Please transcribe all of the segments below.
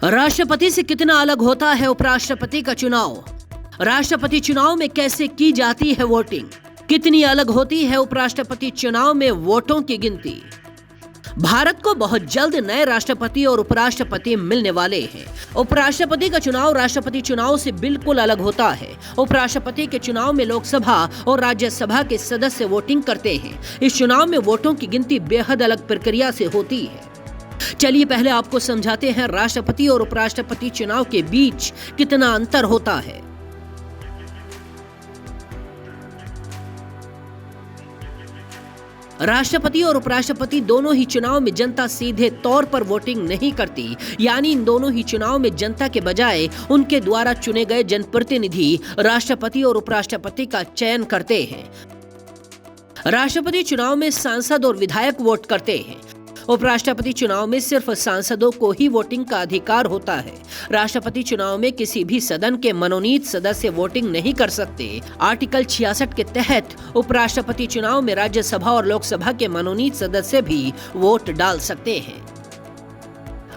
राष्ट्रपति से कितना अलग होता है उपराष्ट्रपति का चुनाव? राष्ट्रपति चुनाव में कैसे की जाती है वोटिंग? कितनी अलग होती है उपराष्ट्रपति चुनाव में वोटों की गिनती? भारत को बहुत जल्द नए राष्ट्रपति और उपराष्ट्रपति मिलने वाले हैं। उपराष्ट्रपति का चुनाव राष्ट्रपति चुनाव से बिल्कुल अलग होता है। उपराष्ट्रपति के चुनाव में लोकसभा और राज्यसभा के सदस्य वोटिंग करते हैं। इस चुनाव में वोटों की गिनती बेहद अलग प्रक्रिया से होती है। चलिए पहले आपको समझाते हैं राष्ट्रपति और उपराष्ट्रपति चुनाव के बीच कितना अंतर होता है। राष्ट्रपति और उपराष्ट्रपति दोनों ही चुनाव में जनता सीधे तौर पर वोटिंग नहीं करती, यानी इन दोनों ही चुनाव में जनता के बजाय उनके द्वारा चुने गए जनप्रतिनिधि राष्ट्रपति और उपराष्ट्रपति का चयन करते हैं। राष्ट्रपति चुनाव में सांसद और विधायक वोट करते हैं। उपराष्ट्रपति चुनाव में सिर्फ सांसदों को ही वोटिंग का अधिकार होता है। राष्ट्रपति चुनाव में किसी भी सदन के मनोनीत सदस्य वोटिंग नहीं कर सकते। आर्टिकल 66 के तहत उपराष्ट्रपति चुनाव में राज्यसभा और लोकसभा के मनोनीत सदस्य भी वोट डाल सकते हैं।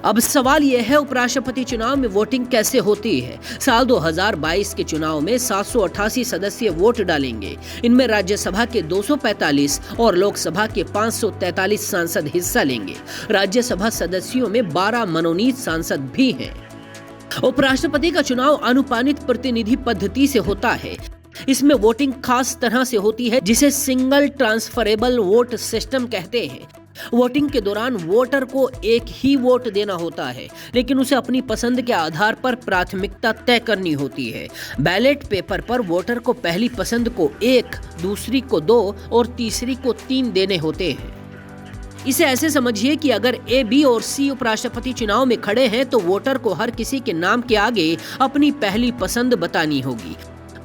अब सवाल यह है, उपराष्ट्रपति चुनाव में वोटिंग कैसे होती है? साल 2022 के चुनाव में 788 सदस्य वोट डालेंगे। इनमें राज्यसभा के 245 और लोकसभा के 543 सांसद हिस्सा लेंगे। राज्यसभा सदस्यों में 12 मनोनीत सांसद भी हैं। उपराष्ट्रपति का चुनाव अनुपानित प्रतिनिधि पद्धति से होता है। इसमें वोटिंग खास तरह से होती है जिसे सिंगल ट्रांसफरेबल वोट सिस्टम कहते हैं। वोटिंग के दौरान वोटर को एक ही वोट देना होता है, लेकिन उसे अपनी पसंद के आधार पर प्राथमिकता तय करनी होती है। बैलेट पेपर पर वोटर को पहली पसंद को 1, दूसरी को 2 और तीसरी को 3 देने होते हैं। इसे ऐसे समझिए कि अगर A, B और C उपराष्ट्रपति चुनाव में खड़े हैं तो वोटर को हर किसी के नाम के आगे अपनी पहली पसंद बतानी होगी।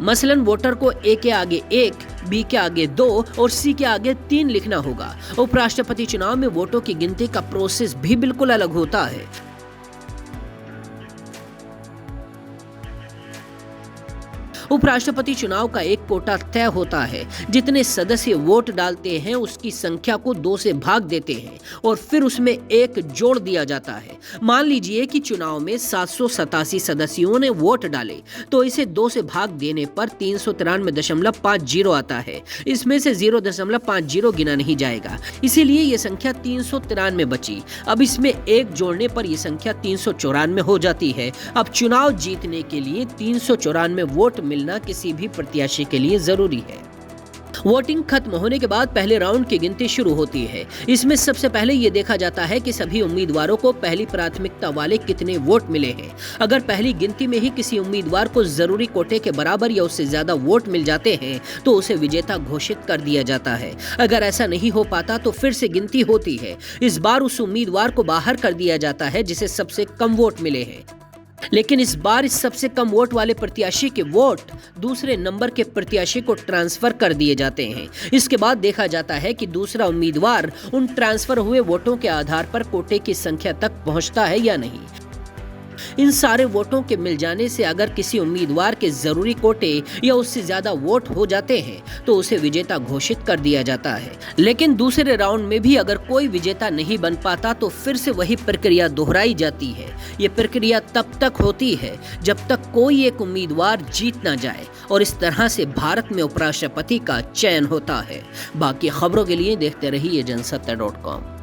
मसलन वोटर को A के आगे 1, B के आगे 2 और C के आगे 3 लिखना होगा। उपराष्ट्रपति चुनाव में वोटों की गिनती का प्रोसेस भी बिल्कुल अलग होता है। उपराष्ट्रपति चुनाव का एक कोटा तय होता है। जितने सदस्य वोट डालते हैं उसकी संख्या को 2 से भाग देते हैं और फिर उसमें 1 जोड़ दिया जाता है। मान लीजिए कि चुनाव में 787 सदस्यों ने वोट डाले तो इसे 2 से भाग देने पर 393.50 आता है। इसमें से 0.50 गिना नहीं जाएगा, इसीलिए ये संख्या 393 बची। अब इसमें 1 जोड़ने पर यह संख्या 394 हो जाती है। अब चुनाव जीतने के लिए 394 वोट मिलना किसी भी प्रत्याशी के लिए जरूरी है। वोटिंग खत्म होने के बाद पहले राउंड की गिनती शुरू होती है। इसमें सबसे पहले ये देखा जाता है कि सभी उम्मीदवारों को पहली प्राथमिकता वाले कितने वोट मिले हैं। अगर पहली गिनती में ही किसी उम्मीदवार को जरूरी कोटे के बराबर या उससे ज्यादा वोट मिल जाते हैं तो उसे विजेता घोषित कर दिया जाता है। अगर ऐसा नहीं हो पाता तो फिर से गिनती होती है। इस बार उस उम्मीदवार को बाहर कर दिया जाता है जिसे सबसे कम वोट मिले हैं, लेकिन इस बार इस सबसे कम वोट वाले प्रत्याशी के वोट दूसरे नंबर के प्रत्याशी को ट्रांसफर कर दिए जाते हैं। इसके बाद देखा जाता है कि दूसरा उम्मीदवार उन ट्रांसफर हुए वोटों के आधार पर कोटे की संख्या तक पहुंचता है या नहीं। इन सारे वोटों के मिल जाने से अगर किसी उम्मीदवार के जरूरी कोटे या उससे ज्यादा वोट हो जाते हैं तो उसे विजेता घोषित कर दिया जाता है। लेकिन दूसरे राउंड में भी अगर कोई विजेता नहीं बन पाता तो फिर से वही प्रक्रिया दोहराई जाती है। ये प्रक्रिया तब तक होती है जब तक कोई एक उम्मीदवार जीत ना जाए और इस तरह से भारत में उपराष्ट्रपति का चयन होता है। बाकी खबरों के लिए देखते रहिए जनसत्ता.com।